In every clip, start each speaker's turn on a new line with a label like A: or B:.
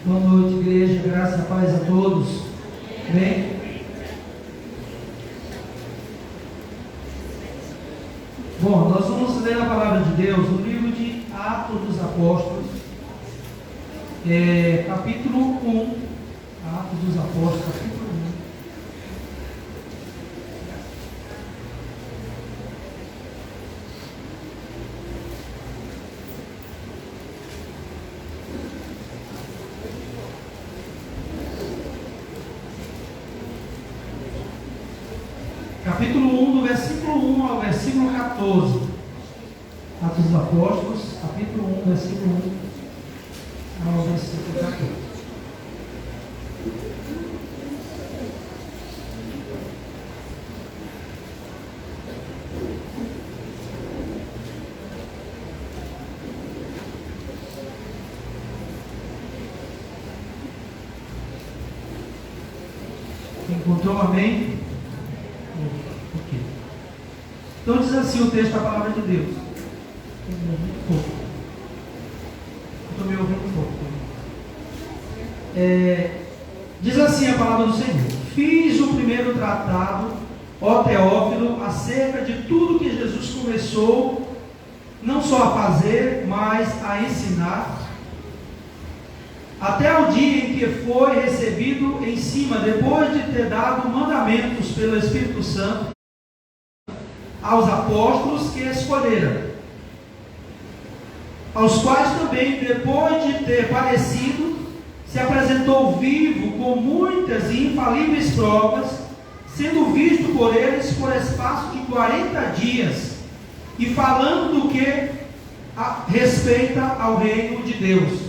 A: Boa noite, igreja, graça e paz a todos. Bem? Bom, nós vamos ler a palavra de Deus no livro de Atos dos Apóstolos, capítulo 1. Atos dos Apóstolos, capítulo 1. Capítulo 1, do versículo 1 ao versículo 14. Atos dos Apóstolos, capítulo 1, versículo 1 ao versículo 14. Encontrou, amém? Então diz assim o texto da palavra de Deus. Estou me ouvindo um pouco. Diz assim a palavra do Senhor: fiz o primeiro tratado, ó Teófilo, acerca de tudo que Jesus começou, não só a fazer, mas a ensinar, até o dia em que foi recebido em cima, depois de ter dado mandamentos pelo Espírito Santo aos apóstolos que escolheram, aos quais também, depois de ter padecido, se apresentou vivo com muitas e infalíveis provas, sendo visto por eles por espaço de 40 dias, e falando do que respeita ao reino de Deus.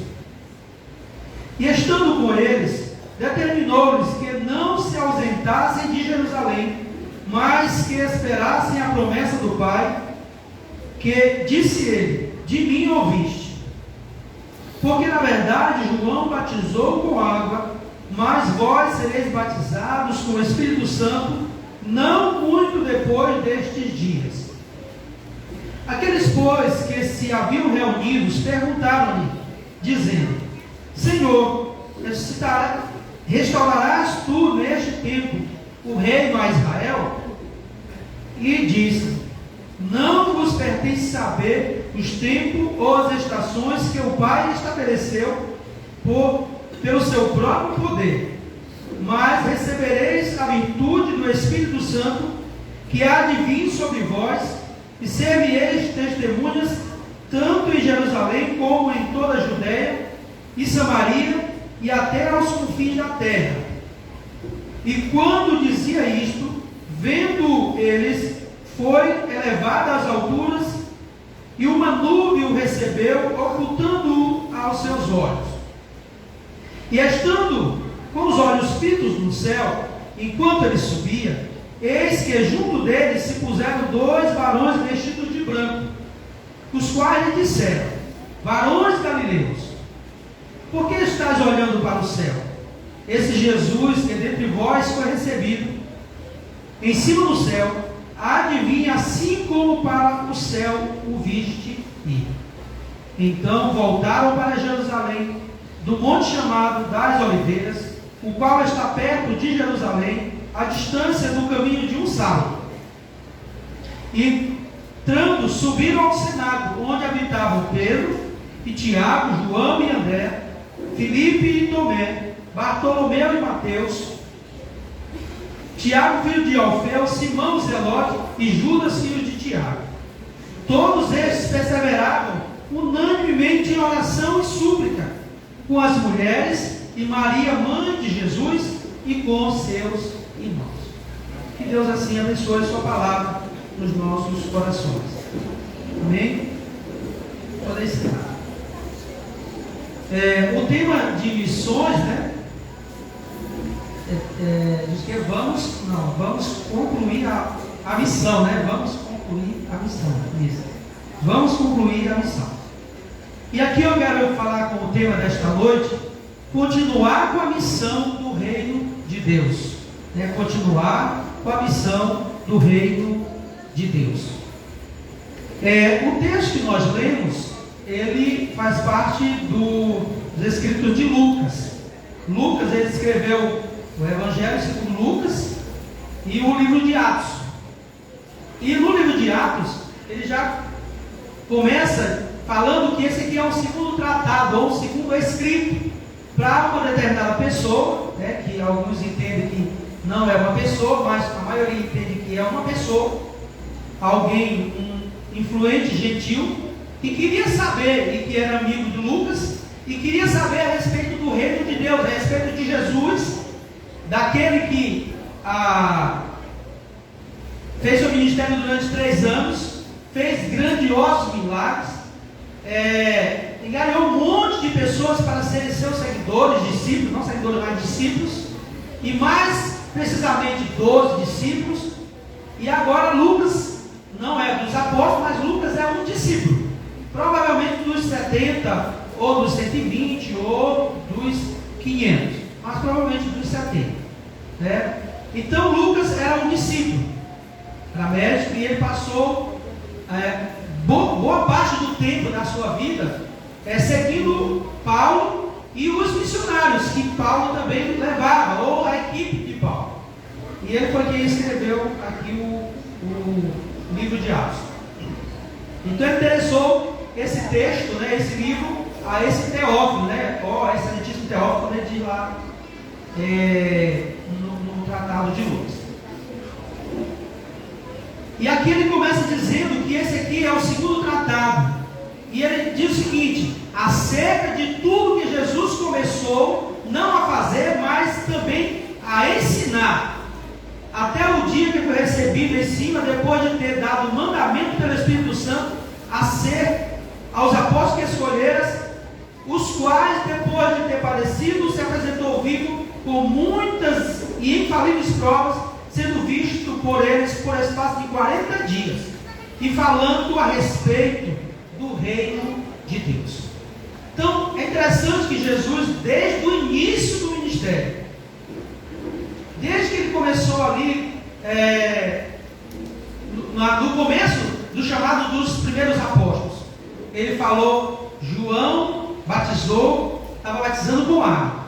A: E estando com eles, determinou-lhes que não se ausentassem de Jerusalém, mas que esperassem a promessa do Pai, que disse ele: de mim ouviste. Porque na verdade João batizou com água, mas vós sereis batizados com o Espírito Santo não muito depois destes dias. Aqueles, pois, que se haviam reunidos, perguntaram-lhe, dizendo: Senhor, restaurarás tu neste tempo o reino a Israel? E disse: não vos pertence saber os tempos ou as estações que o Pai estabeleceu pelo seu próprio poder, mas recebereis a virtude do Espírito Santo, que há de vir sobre vós, e ser-me-eis testemunhas tanto em Jerusalém como em toda a Judeia e Samaria e até aos confins da terra. E quando dizia isto, vendo eles, foi elevado às alturas, e uma nuvem o recebeu, ocultando-o aos seus olhos. E estando com os olhos fitos no céu, enquanto ele subia, eis que junto dele se puseram 2 varões vestidos de branco, os quais lhe disseram: varões galileus, por que estáis olhando para o céu? Esse Jesus que dentre vós foi recebido em cima do céu, há de vir assim como para o céu o viste ir. Então voltaram para Jerusalém, do monte chamado das Oliveiras, o qual está perto de Jerusalém, a distância do caminho de um sábado. E entrando, subiram ao cenáculo, onde habitavam Pedro e Tiago, João e André, Filipe e Tomé, Bartolomeu e Mateus, Tiago filho de Alfeu, Simão Zelote e Judas filho de Tiago. Todos estes perseveravam unanimemente em oração e súplica com as mulheres e Maria, mãe de Jesus, e com seus irmãos. Que Deus assim abençoe sua palavra nos nossos corações. Amém? Podem ensinar. O tema de missões, né? Diz que vamos concluir a missão, né? Vamos concluir a missão. Isso. Vamos concluir a missão. E aqui eu quero falar com o tema desta noite: continuar com a missão do reino de Deus. Né? Continuar com a missão do reino de Deus. O texto que nós lemos, ele faz parte dos escritos de Lucas. Lucas, ele escreveu o Evangelho segundo Lucas e o livro de Atos. E no livro de Atos, ele já começa falando que esse aqui é um segundo tratado, ou um segundo escrito, para uma determinada pessoa, né, que alguns entendem que não é uma pessoa, mas a maioria entende que é uma pessoa, alguém, um influente gentil, que queria saber, e que era amigo de Lucas, e queria saber a respeito do reino de Deus, a respeito de Jesus, daquele que fez seu ministério durante 3 anos, fez grandiosos milagres, enganou um monte de pessoas para serem seus seguidores, discípulos, não seguidores, mas discípulos, e mais precisamente 12 discípulos. E agora Lucas não é dos apóstolos, mas Lucas é um discípulo, provavelmente dos 70, ou dos 120, ou dos 500, mas provavelmente dos 70, né? Então Lucas era um discípulo, era médico, e ele passou boa parte do tempo da sua vida seguindo Paulo e os missionários que Paulo também levava, ou a equipe de Paulo. E ele foi quem escreveu aqui o livro de Atos. Então ele interessou esse texto, né, esse livro, a esse Teófilo, né, excelentíssimo Teófilo, né, de lá no Tratado de Lucas. E aqui ele começa dizendo que esse aqui é o segundo tratado. E ele diz o seguinte: acerca de tudo que Jesus começou não a fazer, mas também a ensinar, até o dia que foi recebido em cima, depois de ter dado mandamento pelo Espírito Santo a ser aos apóstolos que escolheras, os quais, depois de ter padecido, se apresentou vivo com muitas e infalíveis provas, sendo visto por eles por espaço de 40 dias, e falando a respeito do reino de Deus. Então, é interessante que Jesus, desde o início do ministério, desde que ele começou ali, no começo do chamado dos primeiros apóstolos, ele falou: João batizou, estava batizando com água.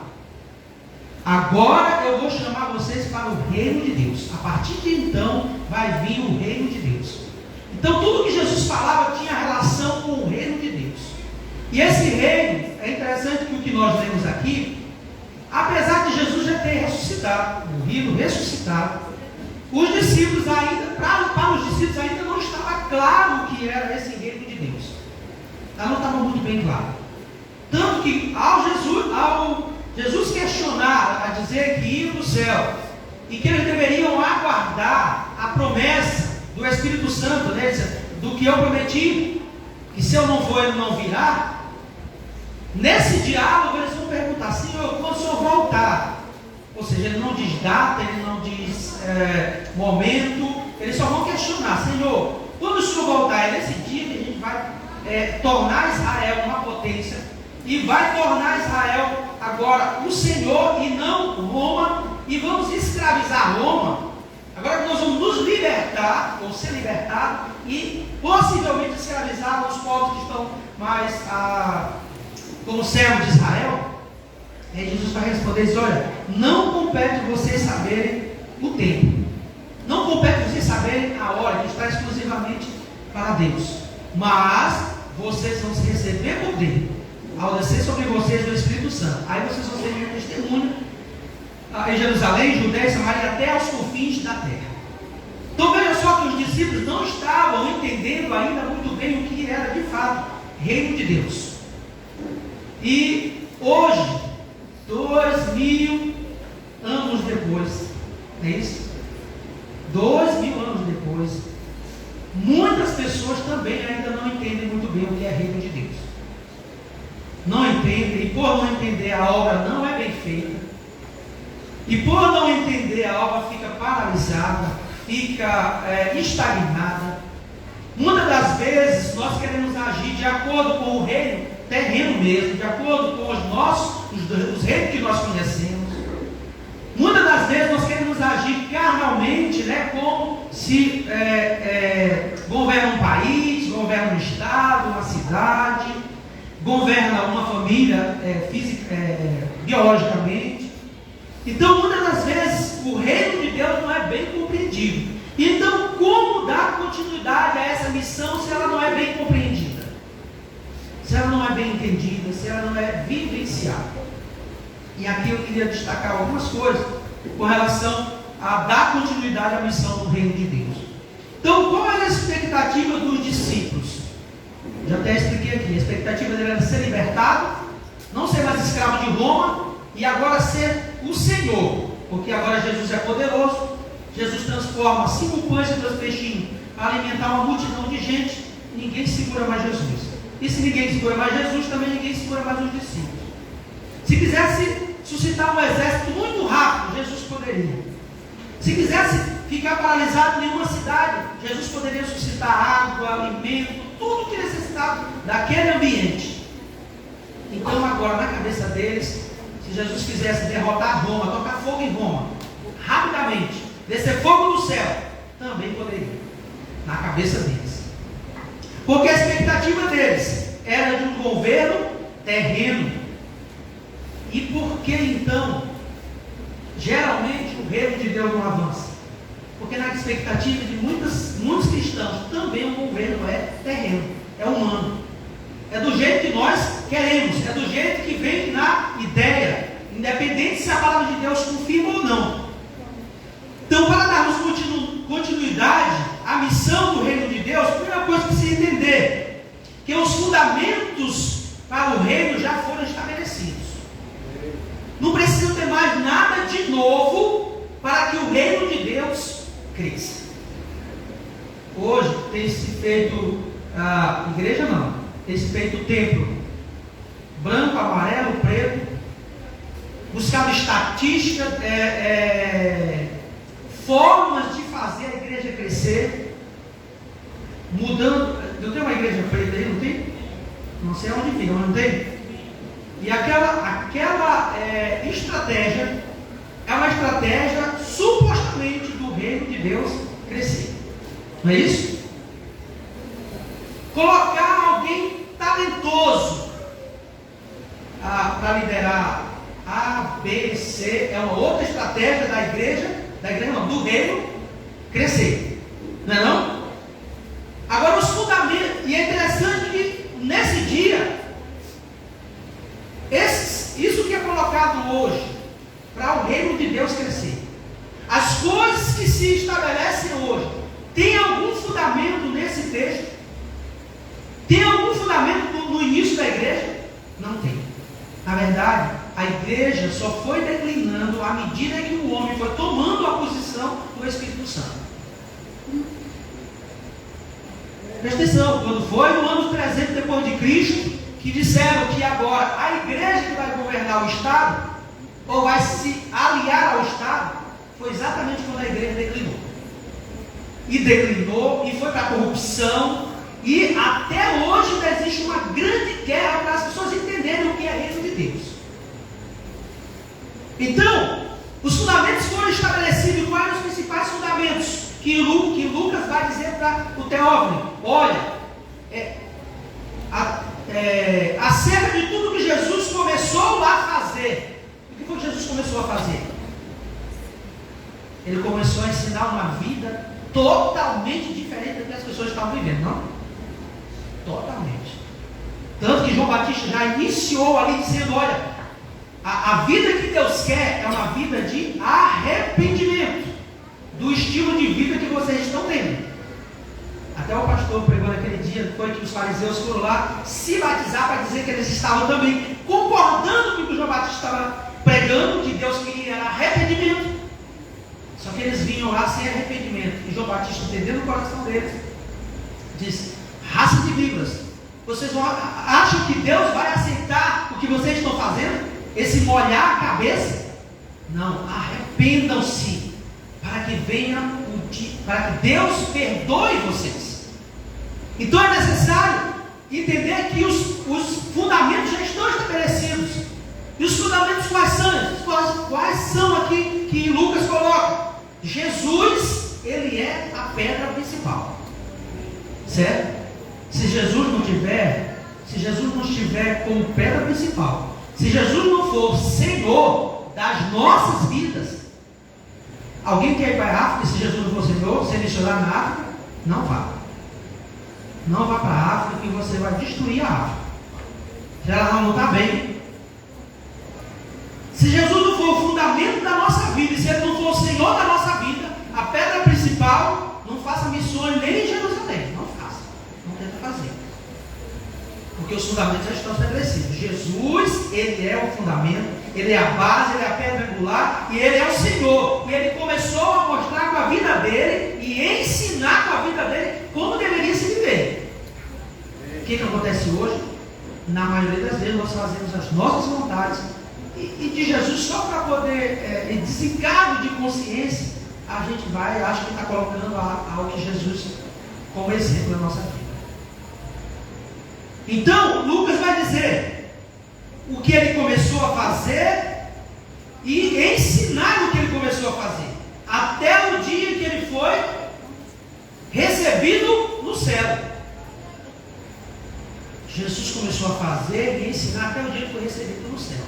A: Agora eu vou chamar vocês para o reino de Deus. A partir de então vai vir o reino de Deus. Então tudo que Jesus falava tinha relação com o reino de Deus. E esse reino, é interessante que o que nós lemos aqui, apesar de Jesus já ter ressuscitado, morrido, ressuscitado, os discípulos ainda, para os discípulos ainda não estava claro o que era esse reino de Deus. Não estava muito bem claro. Tanto que ao Jesus questionar, a dizer que ia para o céu, e que eles deveriam aguardar a promessa do Espírito Santo, né, do que eu prometi, que se eu não for, ele não virá. Nesse diálogo eles vão perguntar: Senhor, quando o Senhor voltar? Ou seja, ele não diz data, ele não diz momento, eles só vão questionar: Senhor, quando o Senhor voltar? É nesse dia que a gente vai tornar Israel uma potência, e vai tornar Israel agora o Senhor e não Roma, e vamos escravizar Roma. Agora nós vamos nos libertar, ou ser libertados, e possivelmente escravizar os povos que estão mais como servos de Israel. E aí Jesus vai responder e diz: olha, não compete vocês saberem o tempo, não compete vocês saberem a hora, que está exclusivamente para Deus, mas vocês vão se receber poder ao descer sobre vocês do Espírito Santo. Aí vocês vão ser minha testemunha em Jerusalém, Judeia e Samaria, até aos confins da terra. Então veja só que os discípulos não estavam entendendo ainda muito bem o que era de fato reino de Deus. E hoje, 2000 anos depois, é isso? 2000 anos depois, muitas pessoas também ainda não entendem muito bem o que é reino de Deus. Não entendem, e por não entender a obra não é bem feita, e por não entender a obra fica paralisada, fica estagnada. Muitas das vezes nós queremos agir de acordo com o reino terreno mesmo, de acordo com os reinos que nós conhecemos. Muitas das vezes nós queremos agir carnalmente, né, como se governa um país, governa um estado, uma cidade, governa uma família biologicamente. continuidade a essa missão se ela não é bem compreendida, se ela não é bem entendida, se ela não é vivenciada. E aqui eu queria destacar algumas coisas com relação a dar continuidade à missão do reino de Deus. Então, qual era a expectativa dos discípulos? Já até expliquei aqui. A expectativa dele era ser libertado, não ser mais escravo de Roma, e agora ser o Senhor, porque agora Jesus é poderoso. Jesus transforma 5 pães e 2 peixinhos para alimentar uma multidão de gente. Ninguém segura mais Jesus. E se ninguém segura mais Jesus, também ninguém segura mais os discípulos. Se quisesse suscitar um exército muito rápido, Jesus poderia. Se quisesse ficar paralisado em nenhuma cidade, Jesus poderia suscitar água, alimento, tudo que necessitava daquele ambiente. Então agora, na cabeça deles, se Jesus quisesse derrotar Roma, tocar fogo em Roma, rapidamente, descer fogo do céu, também poderia, na cabeça deles. Porque a expectativa deles era de um governo terreno. E por que então, geralmente, o reino de Deus não avança? Porque na expectativa de muitos cristãos, também o governo é terreno, é humano. É do jeito que nós queremos, é do jeito que vem na ideia, independente se a palavra de Deus confirma ou não. Então, para darmos continuidade à missão do reino de Deus, a primeira coisa que precisa entender, que os fundamentos para o reino já foram estabelecidos. Não precisa ter mais nada de novo para que o reino de Deus cresça. Hoje tem se feito, igreja não, tem se feito o templo branco, amarelo, preto, buscado estatística, formas de fazer a igreja crescer, mudando. Não tem uma igreja preta aí, não tem? Não sei onde fica, mas não tem? E aquela estratégia é uma estratégia supostamente do reino de Deus crescer. Não é isso? Colocar alguém talentoso para liderar A, B, C é uma outra estratégia da igreja não, do reino crescer. Não é não? Agora os fundamentos, e é interessante que nesse dia, isso que é colocado hoje para o reino de Deus crescer, as coisas que se estabelecem hoje, tem algum fundamento nesse texto? Tem algum fundamento no início da igreja? Não tem. Na verdade, a igreja só foi declinando à medida que o homem foi tomando a posição do Espírito Santo. Presta atenção, quando foi no ano 300 depois de Cristo, que disseram que agora a igreja que vai governar o Estado, ou vai se aliar ao Estado, foi exatamente quando a igreja declinou. E declinou, e foi para a corrupção, e até hoje ainda existe uma grande guerra para as pessoas entenderem o que é reino de Deus. Então, os fundamentos foram estabelecidos. Quais eram os principais fundamentos que Lucas vai dizer para o Teófilo? Olha, acerca de tudo que Jesus começou a fazer. O que foi que Jesus começou a fazer? Ele começou a ensinar uma vida totalmente diferente do que as pessoas estavam vivendo, não? Totalmente. Tanto que João Batista já iniciou ali dizendo, olha, a vida que Deus quer é uma vida de arrependimento do estilo de vida que vocês estão tendo. Até o pastor pregou naquele dia, foi que os fariseus foram lá se batizar para dizer que eles estavam também concordando com o que o João Batista estava pregando, que Deus queria era arrependimento. Só que eles vinham lá sem arrependimento. E João Batista, entendendo o coração deles, disse, raça de víboras, vocês acham que Deus vai aceitar o que vocês estão fazendo? Esse molhar a cabeça? Não, arrependam-se, para que venha o dia, para que Deus perdoe vocês. Então é necessário entender que os fundamentos já estão estabelecidos. E os fundamentos quais são aqui que Lucas coloca? Jesus, ele é a pedra principal. Certo? Se Jesus não estiver como pedra principal, se Jesus não for Senhor das nossas vidas, alguém quer ir para a África se Jesus não for Senhor, ser missionário na África? Não vá. Não vá para a África, que você vai destruir a África. Já ela não está bem. Se Jesus não for o fundamento da nossa vida, e se Ele não for o Senhor da nossa vida, a pedra principal, não faça missões nem em Jerusalém. Não faça. Não tenta fazer. Porque os fundamentos já estão estabelecidos. Jesus, Ele é o fundamento, Ele é a base, Ele é a pedra angular, e Ele é o Senhor. E Ele começou a mostrar com a vida dele e ensinar com a vida dele como deveria se viver. O que acontece hoje? Na maioria das vezes nós fazemos as nossas vontades e de Jesus só para poder desencargo de consciência, a gente vai, acha que está colocando algo que Jesus como exemplo na nossa vida. Então, Lucas vai dizer o que ele começou a fazer e ensinar o que ele começou a fazer, até o dia que ele foi recebido no céu. Jesus começou a fazer e ensinar até o dia que foi recebido no céu.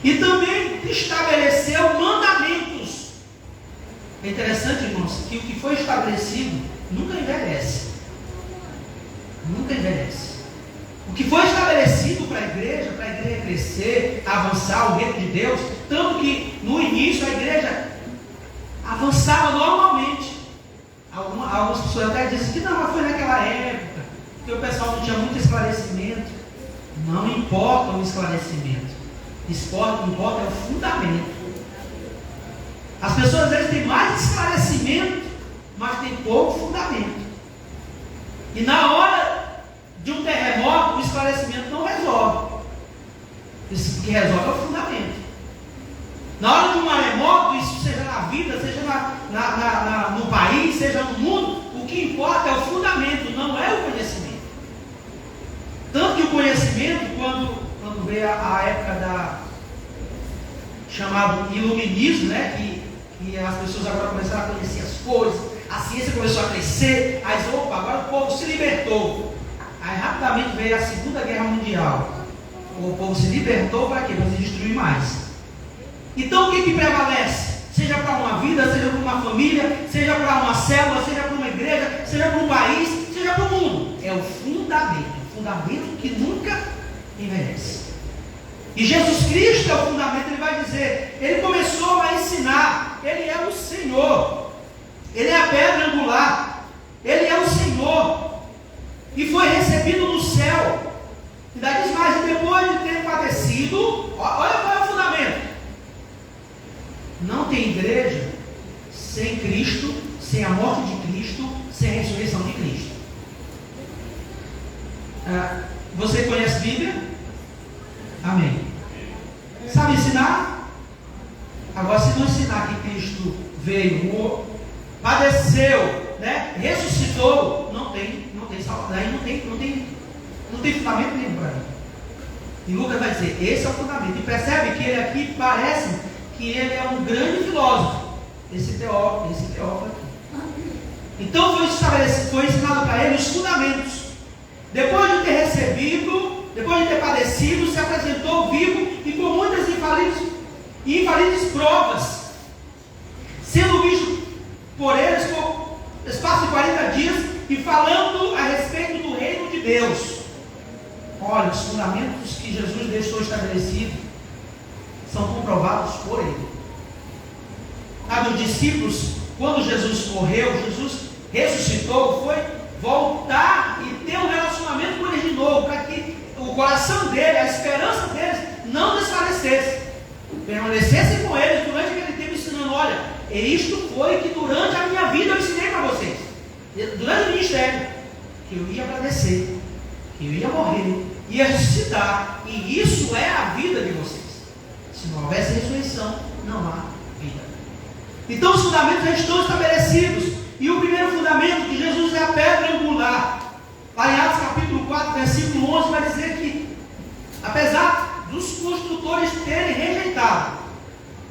A: E também estabeleceu mandamentos. É interessante, irmãos, que o que foi estabelecido nunca envelhece. Nunca envelhece. O que foi estabelecido para a igreja crescer, avançar o reino de Deus, tanto que no início a igreja avançava normalmente. Algumas pessoas até dizem que não, mas foi naquela época, que o pessoal não tinha muito esclarecimento. Não importa o esclarecimento. O que importa é o fundamento. As pessoas às vezes têm mais esclarecimento, mas tem pouco fundamento. E na hora de um terremoto, o esclarecimento não resolve. O que resolve é o fundamento. Na hora de um maremoto, isso seja na vida, seja no país, seja no mundo, o que importa é o fundamento, não é o conhecimento. Tanto que o conhecimento, quando veio a época da chamado iluminismo, né, que as pessoas agora começaram a conhecer as coisas, a ciência começou a crescer, aí opa, agora o povo se libertou. Aí rapidamente veio a Segunda Guerra Mundial. O povo se libertou para quê? Para se destruir mais. Então o que prevalece? Seja para uma vida, seja para uma família, seja para uma célula, seja para uma igreja, seja para um país, seja para o mundo. É o fundamento. O fundamento que nunca envelhece. E Jesus Cristo é o fundamento. Ele vai dizer, Ele começou a ensinar. Ele é o Senhor. Ele é a pedra angular. Ele é o Senhor. E foi recebido no céu. E daí diz mais, depois de ter padecido, olha qual é o fundamento. Não tem igreja sem Cristo, sem a morte de Cristo, sem a ressurreição de Cristo. Você conhece a Bíblia? Amém. Sabe ensinar? Agora, se não ensinar que Cristo veio, padeceu, né, ressuscitou, não tem salvação, não tem fundamento nenhum para mim. E Lucas vai dizer, esse é o fundamento. E percebe que ele aqui parece que ele é um grande filósofo, esse teólogo aqui. Então foi ensinado para ele os fundamentos. Depois de ter recebido, depois de ter padecido, se apresentou vivo e com muitas infalíveis provas, sendo visto por eles por espaço de 40 dias e falando a respeito do reino de Deus. Olha, os fundamentos que Jesus deixou estabelecidos são comprovados por ele. Os discípulos, quando Jesus morreu, Jesus ressuscitou, foi voltar e ter um relacionamento com ele de novo, para que o coração dele, a esperança deles não desfalecesse, permanecessem com eles durante aquele tempo ensinando, olha, isto foi que durante a minha vida eu ensinei para vocês, durante o ministério, que eu ia padecer, que eu ia morrer, ia ressuscitar, e isso é a vida de vocês. Se não houvesse ressurreição, não há vida. Então os fundamentos já estão estabelecidos. E o primeiro fundamento de Jesus é a pedra angular. Lá em Atos capítulo 4, versículo 11, vai dizer que, apesar dos construtores terem rejeitado,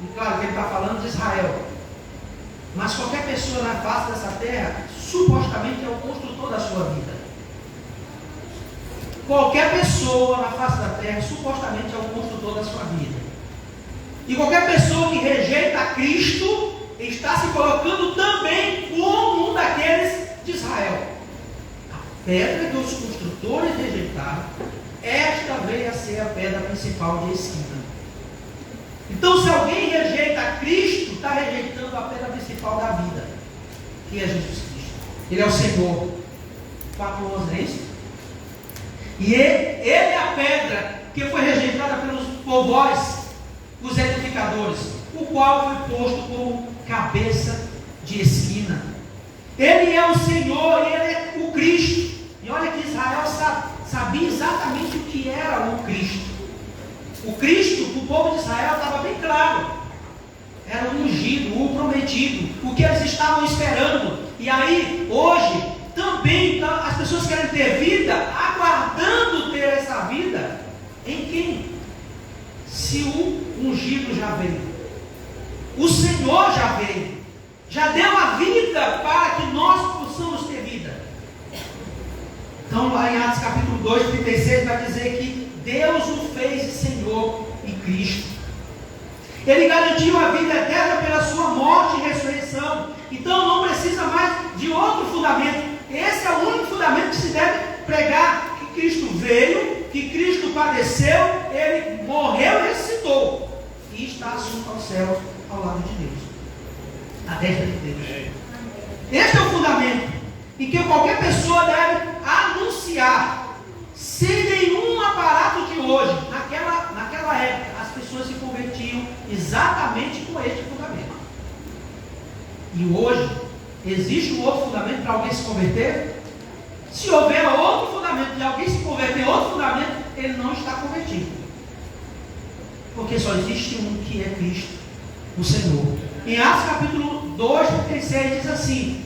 A: e claro que ele está falando de Israel, mas qualquer pessoa na face dessa terra, supostamente é o construtor da sua vida. Qualquer pessoa na face da terra, supostamente é o construtor da sua vida. E qualquer pessoa que rejeita Cristo, está se colocando também como um daqueles de Israel. pedra que os construtores rejeitaram, esta veio a ser a pedra principal de esquina. Então, se alguém rejeita Cristo, está rejeitando a pedra principal da vida, que é Jesus Cristo. Ele é o Senhor. 4:11, é isso? E ele é a pedra que foi rejeitada pelos povós, os edificadores, o qual foi posto como cabeça de esquina. Ele é o Senhor, ele é o Cristo. E olha que Israel sabia exatamente o que era o Cristo. O Cristo, o povo de Israel estava bem claro. Era o ungido, o prometido, o que eles estavam esperando. E aí, hoje, também as pessoas querem ter vida, aguardando ter essa vida em quem? Se o ungido já veio, o Senhor já veio, já deu a vida para que nós possamos ter vida. Então, lá em Atos capítulo 2, 36, vai dizer que Deus o fez Senhor e Cristo. Ele garantiu a vida eterna pela sua morte e ressurreição. Então não precisa mais de outro fundamento. Esse é o único fundamento que se deve pregar: que Cristo veio, que Cristo padeceu, ele morreu e ressuscitou, e está assunto aos céus, ao lado de Deus, à destra de Deus. Este é o fundamento em que qualquer pessoa deve anunciar, sem nenhum aparato de hoje. Naquela época, as pessoas se convertiam exatamente com este fundamento. E hoje, existe um outro fundamento para alguém se converter? Se houver outro fundamento de alguém se converter em outro fundamento, ele não está convertido. Porque só existe um, que é Cristo, o Senhor. Em Atos capítulo 2, 36, diz assim: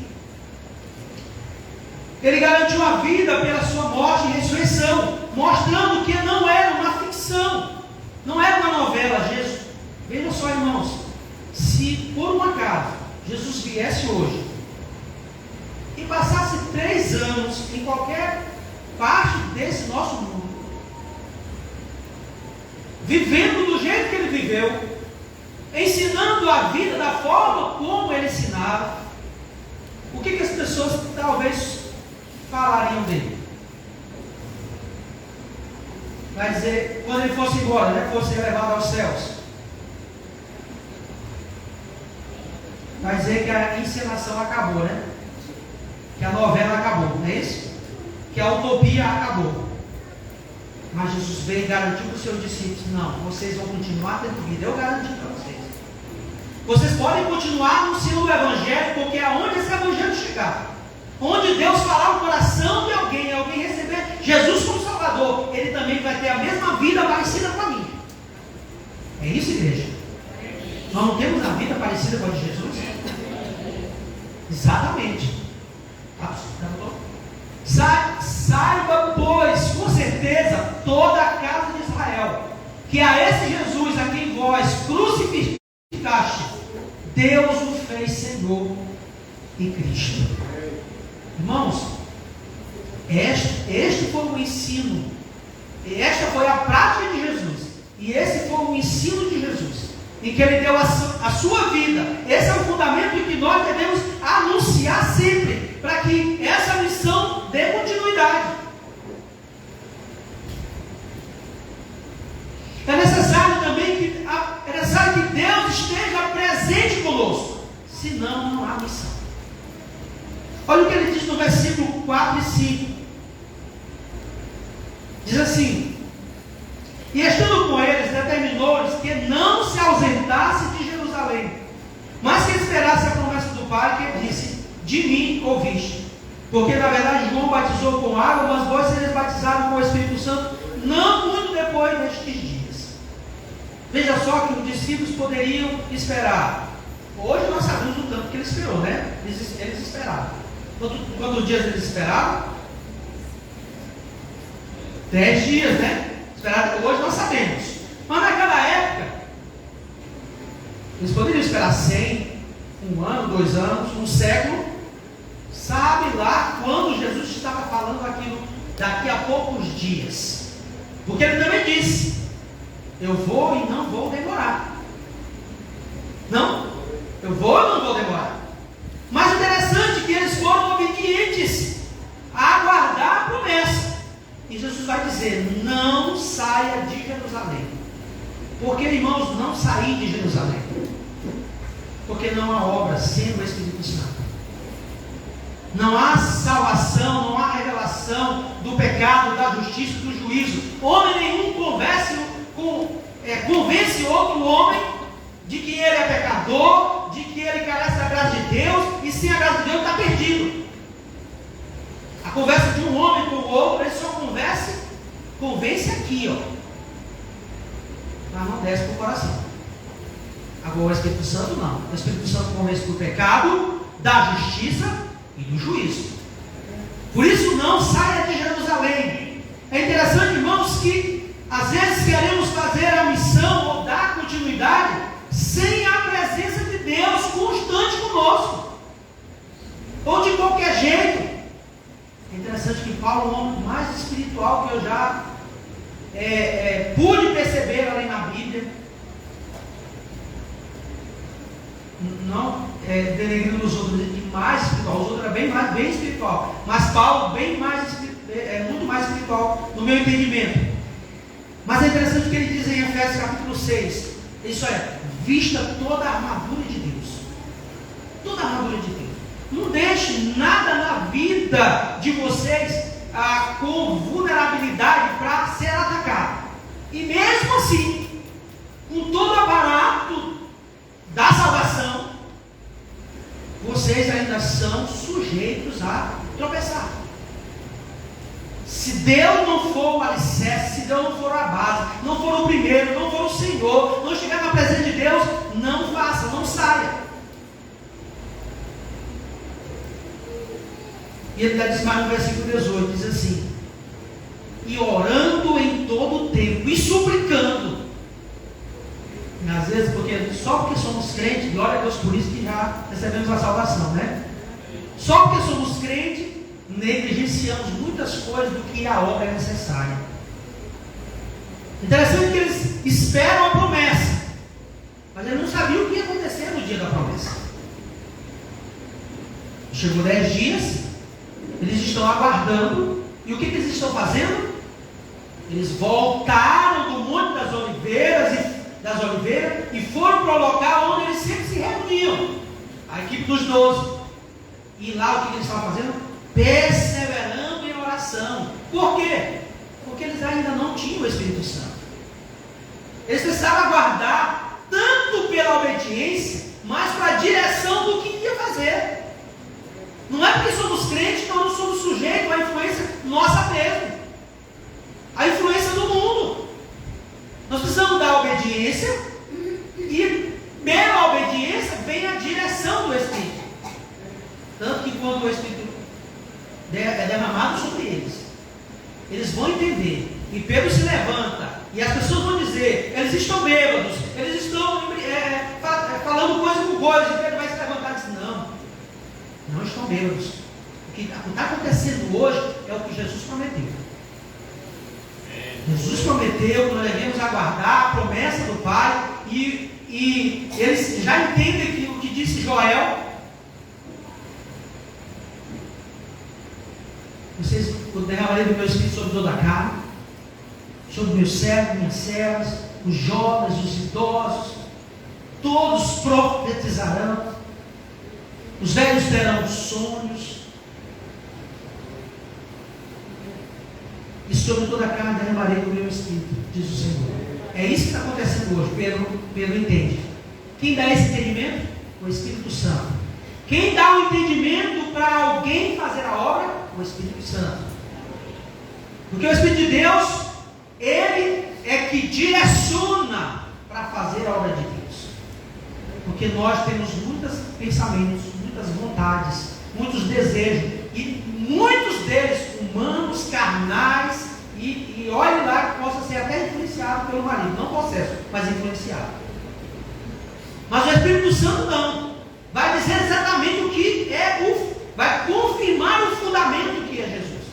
A: ele garantiu a vida pela sua morte e ressurreição, mostrando que não era uma ficção, não era uma novela. Jesus, vejam só, irmãos, se por um acaso Jesus viesse hoje e passasse 3 anos em qualquer parte desse nosso mundo, vivendo do jeito que ele viveu, ensinando a vida da forma como ele ensinava, o que as pessoas talvez falariam dele? Vai dizer, quando ele fosse embora, né, fosse levado aos céus, vai dizer que a encenação acabou, né? Que a novela acabou, não é isso? Que a utopia acabou. Mas Jesus veio e garantiu para os seus discípulos: não, vocês vão continuar tendo vida. Eu garanti para vocês. Vocês podem continuar anunciando o Evangelho, porque é onde esse Evangelho chegar, onde Deus falar no coração de alguém, alguém receber Jesus como Salvador, ele também vai ter a mesma vida parecida com a minha. É isso, igreja? Nós não temos a vida parecida com a de Jesus? Exatamente. Saiba, pois, com certeza, toda a casa de Israel, que a esse Jesus a quem vós crucificaste, Deus o fez Senhor e Cristo. Irmãos, este foi o ensino, esta foi a prática de Jesus, e esse foi o ensino de Jesus, em que ele deu a sua vida. Esse é o fundamento que nós devemos anunciar sempre, para que essa missão dê continuidade. É necessário também que Deus esteja presente conosco, senão não há missão. Olha o que ele diz no versículo 4 e 5. Diz assim: e estando com eles, determinou-lhes que não se ausentasse de Jerusalém, mas que esperasse a promessa do Pai, que ele disse: de mim ouviste. Porque na verdade João batizou com água, mas vós sereis batizados com o Espírito Santo não muito depois destes dias. Veja só que os discípulos poderiam esperar. Hoje nós sabemos o tanto que ele esperou, né? Eles esperaram. Quantos dias eles esperaram? 10 dias, né? Esperaram. Hoje nós sabemos. Mas naquela época, eles poderiam esperar 100, 1 ano, 2 anos, 1 século. Sabe lá quando Jesus estava falando aquilo? Daqui a poucos dias. Porque ele também disse: eu vou e não vou demorar. Não? Eu vou e não vou demorar. Mas interessante que eles foram obedientes a aguardar vai dizer: não saia de Jerusalém. Por que, irmãos, não sair de Jerusalém? Porque não há obra sem o Espírito Santo. Não há salvação, não há revelação do pecado, da justiça, do juízo. Homem nenhum convence outro homem de que ele é pecador, de que ele carece da graça de Deus, e sem a graça de Deus está perdido. A conversa de um homem com o outro, ele só convence aqui, ó, mas não desce para o coração. Agora o Espírito Santo não. O Espírito Santo convence do pecado, da justiça e do juízo. Por isso, não saia de Jerusalém. É interessante, irmãos, que às vezes queremos fazer a missão ou dar continuidade sem a presença de Deus constante conosco, ou de qualquer jeito. É interessante que Paulo, o homem mais espiritual que eu já pude perceber ali na Bíblia, não denegrindo os outros de mais espiritual, os outros eram bem espiritual, mas Paulo muito mais espiritual no meu entendimento. Mas é interessante que ele diz em Efésios capítulo 6, isso é, vista toda a armadura de Deus, toda a armadura de Deus. Não deixe nada na vida de vocês com vulnerabilidade para ser atacado. E mesmo assim, com todo o aparato da salvação, vocês ainda são sujeitos a tropeçar. Se Deus não for o alicerce, se Deus não for a base, não for o primeiro, não for o Senhor, não estiver na presença de Deus, não faça, não saia. E ele diz mais no versículo 18, diz assim: e orando em todo o tempo, e suplicando. E às vezes, só porque somos crentes, glória a Deus por isso que já recebemos a salvação, né? Só porque somos crentes, negligenciamos muitas coisas do que a obra é necessária. Interessante que eles esperam a promessa, mas eles não sabiam o que ia acontecer no dia da promessa. Chegou 10 dias, eles estão aguardando, e o que eles estão fazendo? Eles voltaram do Monte das Oliveiras e foram para o local onde eles sempre se reuniam, a equipe dos 12. E lá o que eles estavam fazendo? Perseverando em oração. Por quê? Porque eles ainda não tinham o Espírito Santo. Eles precisavam aguardar tanto pela obediência, mas para a direção do que ia fazer. Não é porque somos crentes que nós não somos sujeitos à influência nossa mesmo, a influência do mundo. Nós precisamos da obediência, e pela obediência vem a direção do Espírito. Tanto que quando o Espírito é derramado sobre eles, eles vão entender, e Pedro se levanta, e as pessoas vão dizer: eles estão bêbados, eles estão falando coisa com coisa, e Pedro vai se levantar e diz: não estão bêbados. O que está acontecendo hoje é o que Jesus prometeu. Jesus prometeu que nós devemos aguardar a promessa do Pai, e eles já entendem que o que disse Joel: eu derramarei do meu Espírito sobre toda a carne, sobre meus servos, minhas servas, os jovens, os idosos, todos profetizarão, os velhos terão sonhos, e sobre toda a carne derramarei do meu Espírito, diz o Senhor. É isso que está acontecendo hoje. Pedro entende. Quem dá esse entendimento? O Espírito Santo. Quem dá o entendimento para alguém fazer a obra? O Espírito Santo. Porque o Espírito de Deus, ele é que direciona para fazer a obra de Deus. Porque nós temos muitos pensamentos, muitas vontades, muitos desejos, e muitos deles humanos, carnais, e olhe lá que possa ser até influenciado pelo marido, não possesso, mas influenciado. Mas o Espírito Santo não, vai dizer exatamente o que é, vai confirmar o fundamento que é Jesus,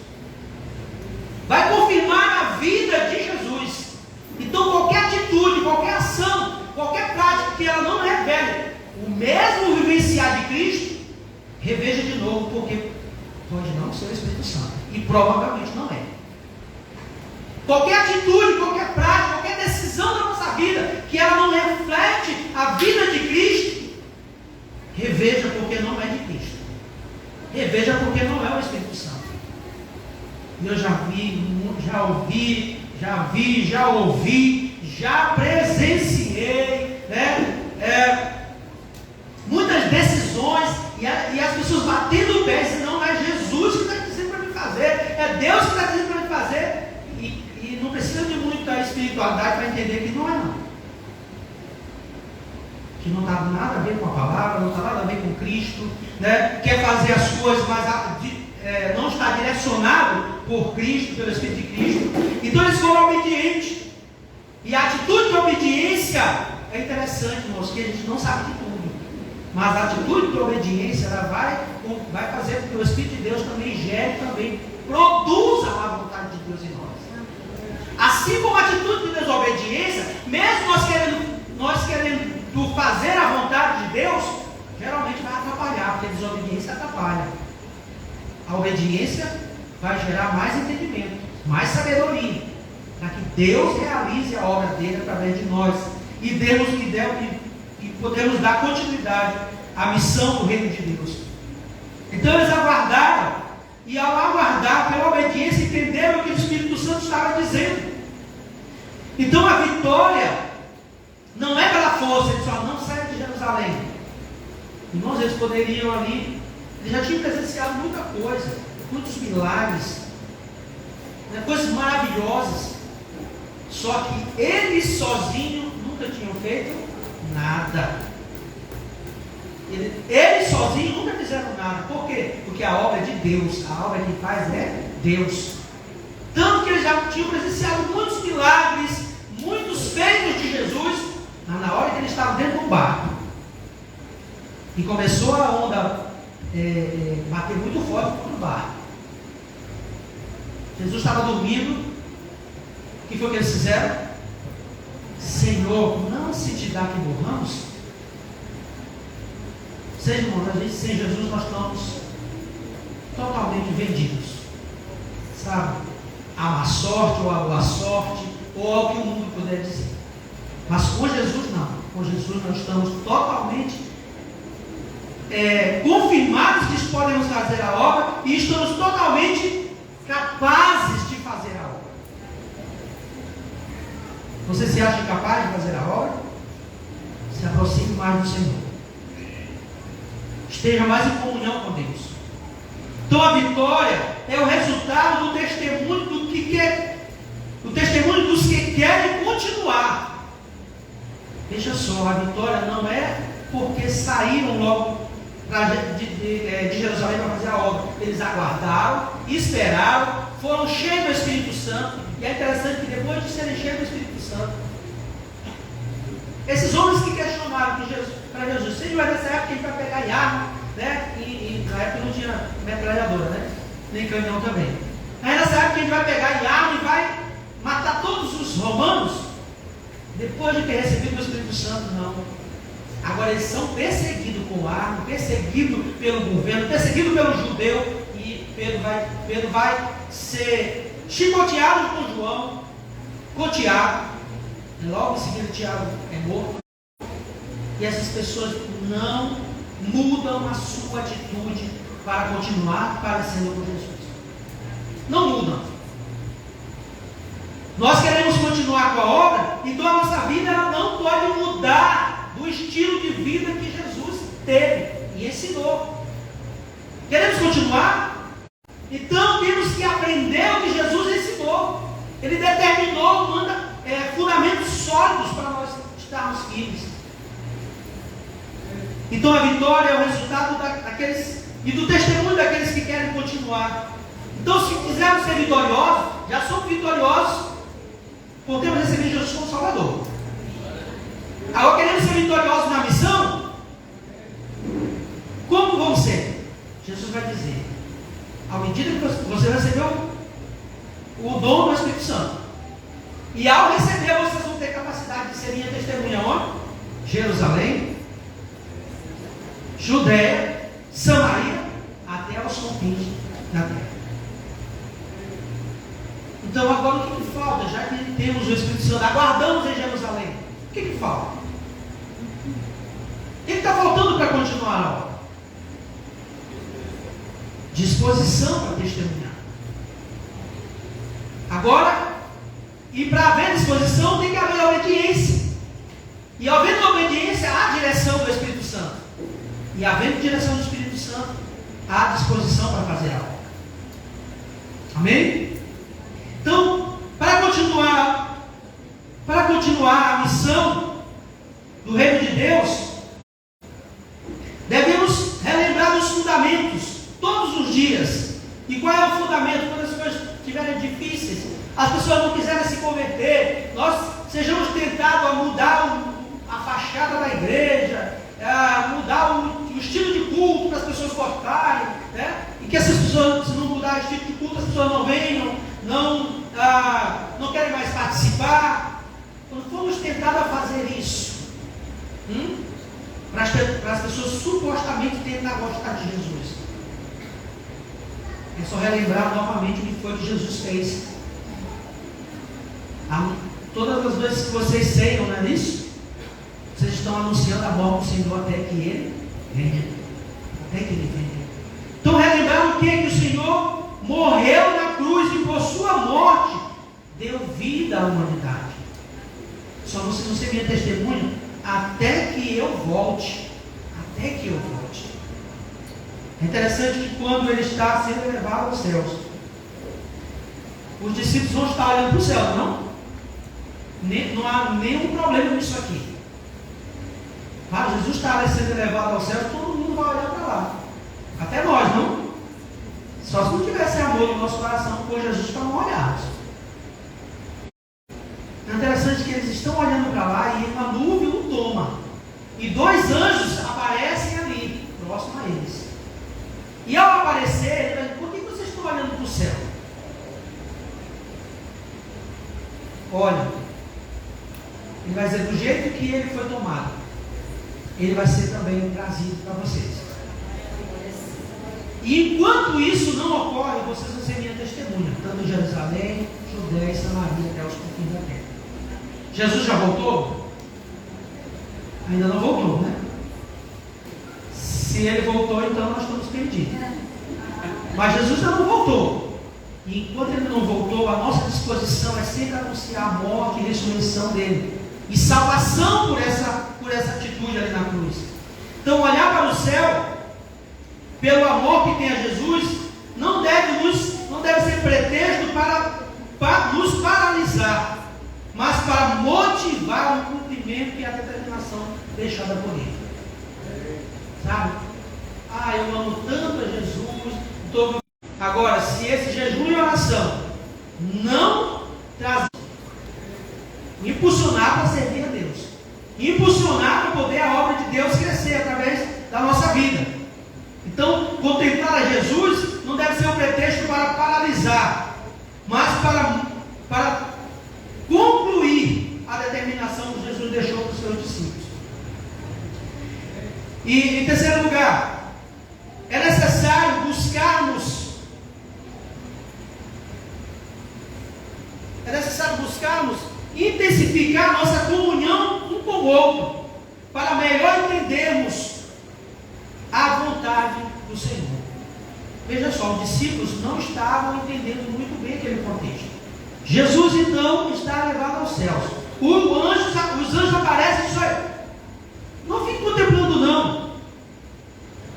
A: vai confirmar a vida de Jesus. Então qualquer atitude, qualquer ação, qualquer prática que ela não revele o mesmo vivenciar de Cristo, reveja de novo, porque pode não ser o Espírito Santo, e provavelmente não é. Qualquer atitude, qualquer prática, qualquer decisão da nossa vida que ela não reflete a vida de Cristo, reveja porque não é de Cristo. Reveja porque não é o Espírito Santo. Eu já ouvi, já presenciei, né? Muitas decisões e as pessoas batendo o pé e dizendo, não é Jesus que está dizendo para me fazer, é Deus que está dizendo para me fazer. E não precisa de muita espiritualidade para entender que não é não. Que não está nada a ver com a palavra, não está nada a ver com Cristo, né? Quer fazer as coisas, mas não está direcionado por Cristo, pelo Espírito de Cristo. Então eles foram obedientes. E a atitude de obediência é interessante, irmãos, que a gente não sabe de tudo. Mas a atitude de obediência ela vai fazer com que o Espírito de Deus também gere, também produza a vontade de Deus em nós. Assim como a atitude de desobediência, mesmo nós querendo fazer a vontade de Deus, geralmente vai atrapalhar, porque a desobediência atrapalha. A obediência vai gerar mais entendimento, mais sabedoria, para que Deus realize a obra dele através de nós e podemos dar continuidade à missão do reino de Deus. Então eles aguardaram, e ao aguardar pela obediência, entenderam o que o Espírito Santo estava dizendo. Então a vitória não é pela força, eles só não saem de Jerusalém. Irmãos, eles poderiam ali, eles já tinham presenciado muita coisa, muitos milagres, né, coisas maravilhosas, só que eles sozinhos nunca tinham feito nada. Eles sozinhos nunca fizeram nada. Por quê? Porque a obra é de Deus, a obra que faz é Deus. Tanto que eles já tinham presenciado muitos milagres, muitos feitos de Jesus, mas na hora que eles estavam dentro do barco e começou a onda bater muito forte contra o barco, Jesus estava dormindo. O que foi que eles fizeram? Senhor, não se te dá que morramos? Seja, irmãos, a gente sem Jesus nós estamos totalmente vendidos, sabe? A má sorte ou a boa sorte, ou ao que o mundo puder dizer. Mas com Jesus não. Com Jesus nós estamos totalmente confirmados que podemos fazer a obra e estamos totalmente capazes de fazer a obra. Você se acha capaz de fazer a obra? Se aproxime mais do Senhor. Esteja mais em comunhão com Deus. Então a vitória é o resultado do testemunho o testemunho dos que querem continuar. Veja só, a vitória não é porque saíram logo de Jerusalém para fazer a obra. Eles aguardaram, esperaram, foram cheios do Espírito Santo. E é interessante que depois de serem cheios do Espírito Santo, esses homens que questionaram para Jesus, Senhor, nessa época a gente vai pegar em arma, né? E na época não tinha metralhadora, né? Nem canhão também. Aí nessa época a gente vai pegar em arma e vai matar todos os romanos, depois de ter recebido o Espírito Santo, não. Agora eles são perseguidos com arma, perseguidos pelo governo, perseguidos pelo judeu, e Pedro vai ser chicoteado com João, com Tiago, e logo em seguida Tiago é morto. E essas pessoas não mudam a sua atitude para continuar parecendo com Jesus. Não mudam. Nós queremos continuar com a obra, então a nossa vida ela não pode mudar do estilo de vida que Jesus teve e ensinou. Queremos continuar? Então temos que aprender o que Jesus ensinou. Ele determinou fundamentos sólidos para nós estarmos firmes. Então a vitória é o resultado daqueles e do testemunho daqueles que querem continuar. Então, se quisermos ser vitoriosos, já somos vitoriosos por termos recebido Jesus como Salvador. Agora queremos ser vitoriosos na missão. Como vamos ser? Jesus vai dizer: à medida que você recebeu o dom do Espírito Santo, e ao receber vocês vão ter capacidade de ser minha testemunha onde? Jerusalém, Judeia, Samaria, até aos confins da terra. Então agora o que falta? Já que temos o Espírito Santo, aguardamos em Jerusalém, o que falta? O que está faltando para continuar a obra? Disposição para testemunhar. Agora, e para haver disposição tem que haver obediência. E havendo obediência, há direção do Espírito Santo. E havendo direção do Espírito Santo, há disposição para fazer algo. Amém? Então, para continuar a missão do reino de Deus, devemos relembrar os fundamentos todos os dias. E qual é o fundamento? Quando as coisas estiverem difíceis, as pessoas não quiserem se converter, nós sejamos tentados a mudar a fachada da igreja, a mudar o estilo de culto para as pessoas gostarem, né? E que essas pessoas, se não mudar o estilo de culto, as pessoas não venham, não querem mais participar. Quando formos tentados a fazer isso, para as pessoas supostamente tentar gostar de Jesus, é só relembrar novamente o que foi que Jesus fez. Todas as vezes que vocês ceiam, não é isso? Vocês estão anunciando a morte do Senhor até que Ele venha. Até que Ele venha. Então relembrar o que o Senhor morreu na cruz e por sua morte deu vida à humanidade. Só você não ser minha testemunha até que eu volte. Até que eu volte. É interessante que quando Ele está sendo elevado aos céus, os discípulos vão estar olhando para o céu, não? Não há nenhum problema nisso aqui. Claro, Jesus está sendo elevado aos céus, todo mundo vai olhar para lá. Até nós, não? Só se não tivesse amor no nosso coração por Jesus para não olharmos. É interessante que eles estão olhando para lá e uma nuvem o toma. E dois anjos aparecem ali, próximo a eles. E ao aparecer, ele diz: por que vocês estão olhando para o céu? Olha, ele vai dizer: do jeito que ele foi tomado, ele vai ser também trazido para vocês. E enquanto isso não ocorre, vocês vão ser minha testemunha, tanto em Jerusalém, Judéia e Samaria, até os confins da terra. Jesus já voltou? Ainda não voltou, né? Se ele voltou, então nós estamos perdidos. Mas Jesus ainda não voltou. E enquanto ele não voltou, a nossa disposição é sempre anunciar a morte e ressurreição dele. E salvação por essa atitude ali na cruz. Então, olhar para o céu, pelo amor que tem a Jesus, não deve ser pretexto para nos paralisar, mas para motivar o cumprimento e a determinação deixada por Ele. Sabe? Eu amo tanto a Jesus. Agora, se esse jejum e oração não traz, impulsionar para servir a Deus, impulsionar para poder a obra de Deus crescer através da nossa vida. Então, contemplar a Jesus não deve ser um pretexto para paralisar, mas para concluir a determinação que Jesus deixou para os seus discípulos. E em terceiro lugar, é necessário buscarmos intensificar nossa comunhão um com o outro, para melhor entendermos a vontade do Senhor. Veja só, os discípulos não estavam entendendo muito bem aquele contexto. Jesus então está levado aos céus. Os anjos aparecem e dizem: não fique contemplando não.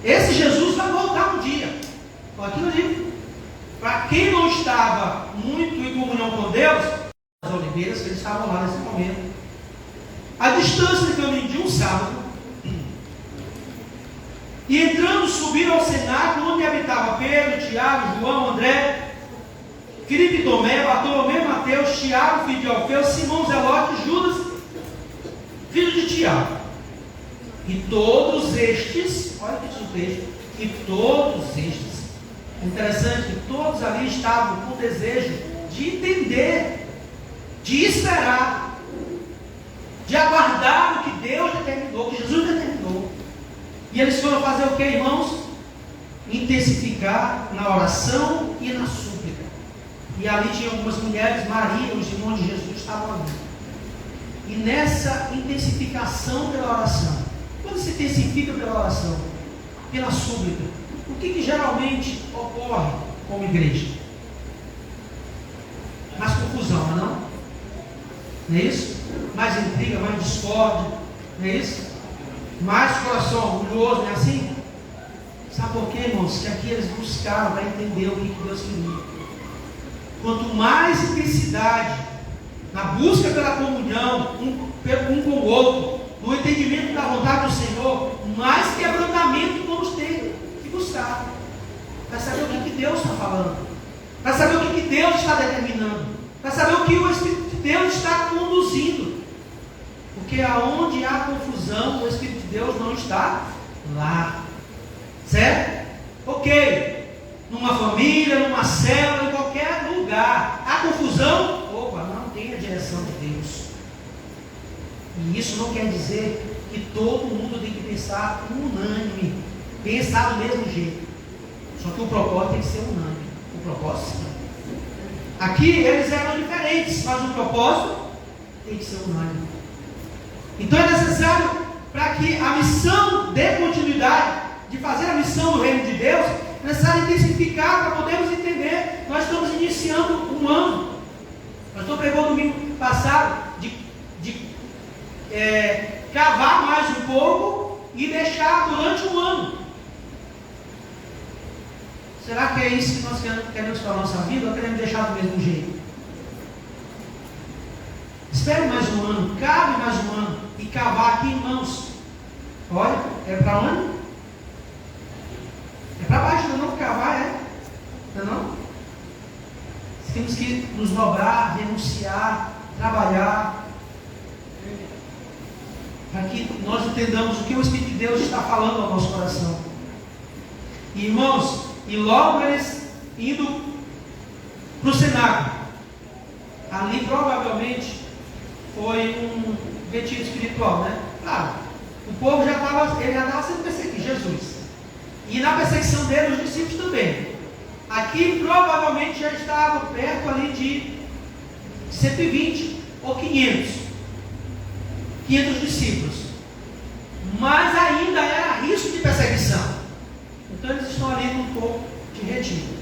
A: Esse Jesus vai voltar um dia. Aquilo ali, para quem não estava muito em comunhão com Deus, as oliveiras que eles estavam lá nesse momento, a distância de caminho de um sábado, e entrando, subiram ao cenáculo onde habitava Pedro, Tiago, João, André, Filipe e Tomé, Bartolomeu, Mateus, Tiago, filho de Alfeu, Simão Zelote, Judas, filho de Tiago. E todos estes, olha que diz o texto, e todos estes, interessante que todos ali estavam com o desejo de entender, de esperar, de aguardar o que Deus determinou, o que Jesus determinou. E eles foram fazer o que, irmãos? Intensificar na oração e na súplica. E ali tinha algumas mulheres, Maria, os irmãos de Jesus estavam ali. E nessa intensificação pela oração, quando se intensifica pela oração, pela súplica, o que geralmente ocorre como igreja? Mais confusão, não? Não é isso? Mais intriga, mais discórdia, não é isso? Mais coração orgulhoso, não é assim? Sabe por quê, irmãos? Que aqui eles buscaram para entender o que Deus queria. Quanto mais intensidade na busca pela comunhão, um com o outro, no entendimento da vontade do Senhor, mais quebrantamento vamos ter que buscar. Para saber o que Deus está falando, para saber o que Deus está determinando, para saber o que o Espírito de Deus está conduzindo. Porque aonde há confusão, o Espírito de Deus não está lá. Certo? Ok. Numa família, numa célula, em qualquer lugar. Há confusão? Opa, não tem a direção de Deus. E isso não quer dizer que todo mundo tem que pensar unânime. Pensar do mesmo jeito. Só que o propósito tem que ser unânime. O propósito sim. Aqui eles eram diferentes, mas o propósito tem que ser unânime. Então é necessário, para que a missão dê continuidade, de fazer a missão do reino de Deus, é necessário intensificar para podermos entender. Nós estamos iniciando um ano. Nós estamos pregando domingo passado de cavar mais um pouco e deixar durante um ano. Será que é isso que nós queremos para a nossa vida ou queremos deixar do mesmo jeito? Espere mais um ano, cave mais um ano e cavar aqui, irmãos. Olha, é para onde? É para baixo, não cavar, não? Temos que nos dobrar, renunciar, trabalhar, para que nós entendamos o que o Espírito de Deus está falando ao nosso coração. E, irmãos, e logo eles indo para o cenáculo, ali provavelmente foi um retiro espiritual, né? Claro, o povo já estava sendo perseguido, Jesus. E na perseguição dele, os discípulos também. Aqui provavelmente já estava perto ali de 120 ou 500 discípulos. Mas ainda era risco de perseguição. Então eles estão ali num pouco de retiro.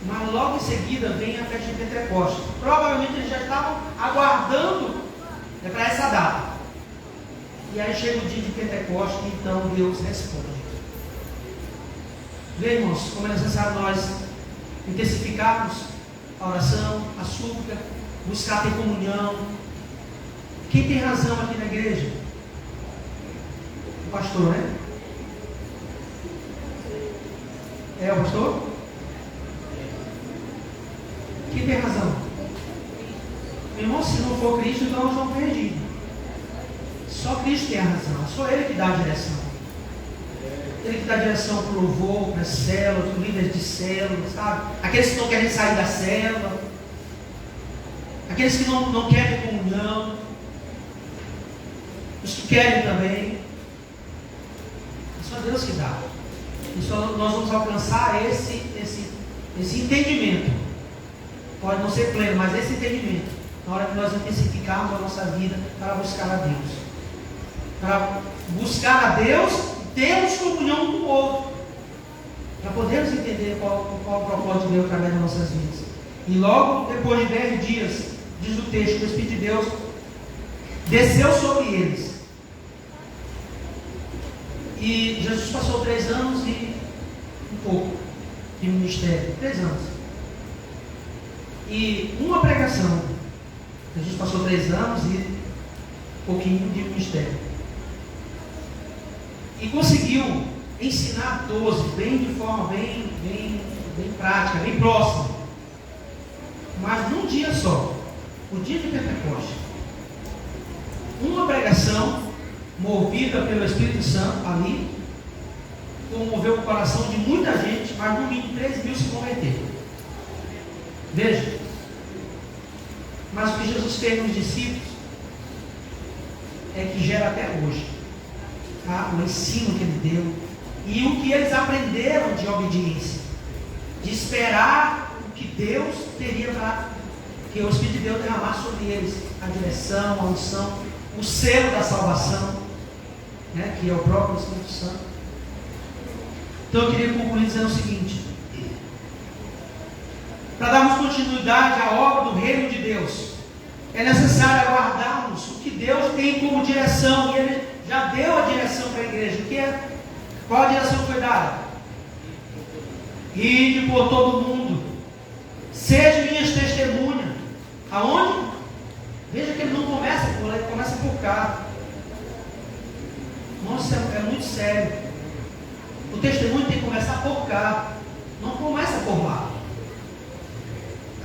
A: Mas logo em seguida vem a festa de Pentecostes. Provavelmente eles já estavam aguardando para essa data. E aí chega o dia de Pentecostes e então Deus responde. Vê, irmãos, como é necessário nós intensificarmos a oração, a súplica, buscar ter comunhão. Quem tem razão aqui na igreja? O pastor, né? É o pastor? Quem tem razão? Meu irmão, se não for Cristo, então nós estamos perdidos. Só Cristo tem a razão, só Ele que dá a direção. Ele que dá a direção para o louvor, para as células, para os líderes de células, sabe? Aqueles que não querem sair da célula, aqueles que não querem comunhão, os que querem também. É só Deus que dá. E só nós vamos alcançar esse entendimento. Pode não ser pleno, mas esse entendimento, na hora que nós intensificarmos a nossa vida para buscar a Deus. Para buscar a Deus, termos comunhão um com o outro, para podermos entender qual o propósito de Deus através das nossas vidas. E logo depois de 10 dias, diz o texto, o Espírito de Deus desceu sobre eles. E Jesus passou 3 anos e um pouco de ministério. 3 anos. E uma pregação. Jesus passou 3 anos e um pouquinho de ministério. E conseguiu ensinar 12, de forma bem prática, bem próxima. Mas num dia só, o dia de Pentecostes, uma pregação movida pelo Espírito Santo ali, comoveu o coração de muita gente, mas no mínimo 3.000 se converteram. Veja. Mas o que Jesus fez nos discípulos é que gera até hoje. Tá? O ensino que Ele deu e o que eles aprenderam de obediência, de esperar o que Deus teria para que o Espírito de Deus derramasse sobre eles a direção, a unção, o selo da salvação, né, que é o próprio Espírito Santo. Então eu queria concluir dizendo o seguinte: para darmos continuidade à obra do reino de Deus, é necessário aguardarmos o que Deus tem como direção, e Ele já deu a direção para a igreja. O que é? Qual a direção que foi dada? Ide por todo o mundo, sejam minhas testemunhas. Aonde? Veja que ele não começa por lá, ele começa por cá. Nossa, é muito sério. O testemunho tem que começar por cá, não começa por lá.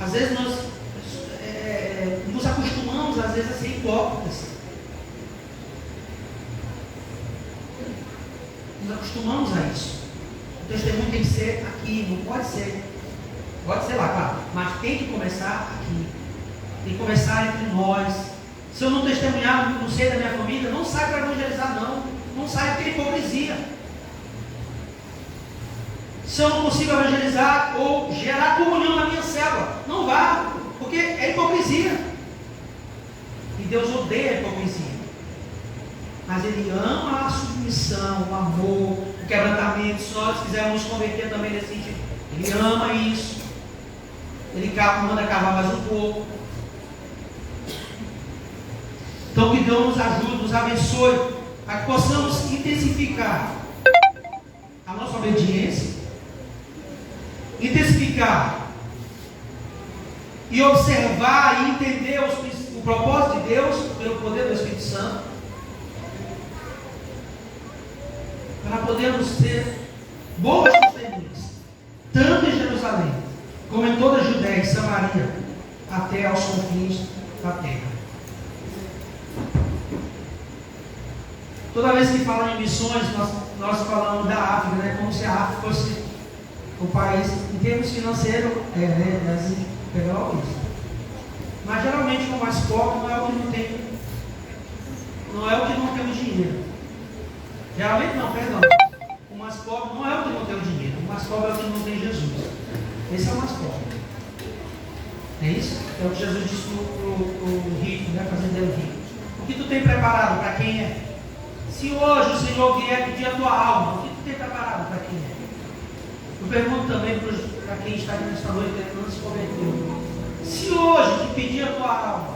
A: Às vezes nós nos acostumamos às vezes a ser hipócritas. Nos acostumamos a isso. O testemunho tem que ser aqui, não pode ser. Pode ser lá, claro, mas tem que começar aqui. Tem que começar entre nós. Se eu não testemunhar no seio da minha família, não sai para evangelizar, não. Não sai porque é hipocrisia. Se eu não consigo evangelizar ou gerar comunhão na minha célula, não vá, porque é hipocrisia. E Deus odeia a hipocrisia. Mas Ele ama a submissão, o amor, o quebrantamento. Se nós quisermos nos converter também nesse sentido, Ele ama isso. Ele manda cavar mais um pouco. Então que Deus nos ajude, nos abençoe, a que possamos intensificar a nossa obediência, intensificar e observar e entender o propósito de Deus pelo poder do Espírito Santo, para podermos ter boas testemunhas, tanto em Jerusalém, como em toda a Judéia e Samaria, até aos confins da terra. Toda vez que falam em missões, nós falamos da África, né? Como se a África fosse o país, em termos financeiros, assim, pegar isso. Mas geralmente o mais pobre não é o que não tem, não é o que não tem o dinheiro. Geralmente não, perdão. O mais pobre não é o que não tem o dinheiro, o mais pobre é o que não tem Jesus. Esse é o mais pobre. É isso? É o que Jesus disse pro rico, né? Fazendeiro rico. O que tu tem preparado para quem é? Se hoje o Senhor vier pedir a tua alma, o que tu tem preparado para quem é? Eu pergunto também para quem está aqui nesta noite tentando se converter. Se hoje te pedir a tua alma,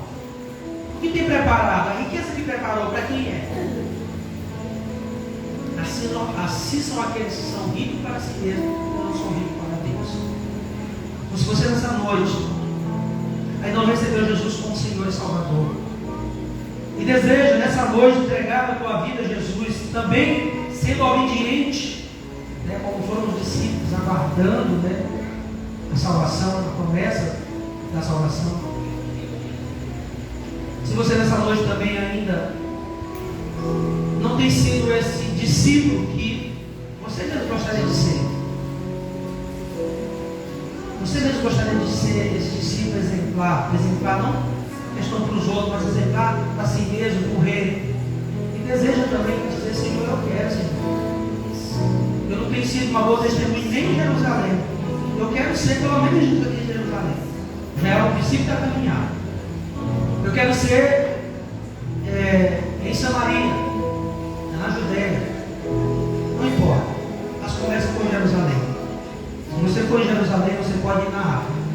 A: o que tem preparado? A riqueza que preparou para quem é? Assim são aqueles que são ricos para si mesmos, não são ricos para Deus. Então, se você nessa noite ainda não recebeu Jesus como Senhor e Salvador, e deseja nessa noite entregar a tua vida a Jesus, também sendo obediente, né, como foram os discípulos, aguardando, né, a salvação, a promessa da salvação. Se você nessa noite também ainda não tem sido esse discípulo que você mesmo gostaria de ser, você mesmo gostaria de ser esse discípulo exemplar não questão para os outros, mas exemplar para si mesmo, para o reino, e deseja também dizer: Senhor, eu quero, Senhor, eu não tenho sido uma boa testemunha nem em Jerusalém, eu quero ser pelo menos aqui em Jerusalém, já é o princípio da caminhada. Eu quero ser em Samaria, na Judéia, não importa, mas começa por Jerusalém. Se você for em Jerusalém, você pode ir na África.